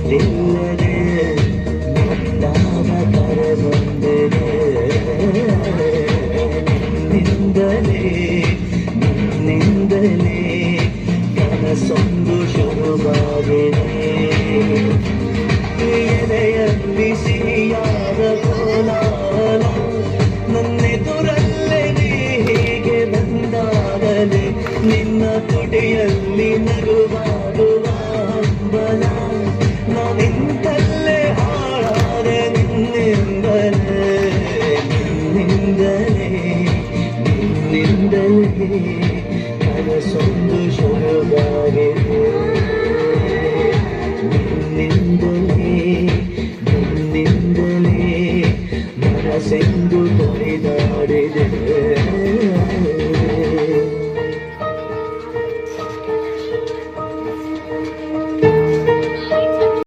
ನಿಲ್ಲದೆ ಮುದ್ದಾದ ಕರೆದೊಂದಿದೆ ನಿನ್ನಿಂದಲೇ ನಿನ್ನಿಂದಲೇ ಕನಸೊಂದು ಶುರುವಾಗಿದೆ ಎಲೆಯಲ್ಲಿ ಸಿಹಿಯಾದ ಕೋಲಾಹಲ ನನ್ನೆದುರಲ್ಲೇ ನೀ ಹೀಗೆ ಬಂದಾಗಲೇ ನಿನ್ನ ತುಟಿಯಲ್ಲಿ ನಗುವಾಗುವ ಹಂಬಲ ನಾನಿಂದಲೇ ಹಾಳಾದೆ ನಿನ್ನಿಂದಲೇ ನಿನ್ನಿಂದಲೇ ನಿನ್ನಿಂದಲೇ ಕನಸೊಂದು ಶುರುವಾಗಿದೆ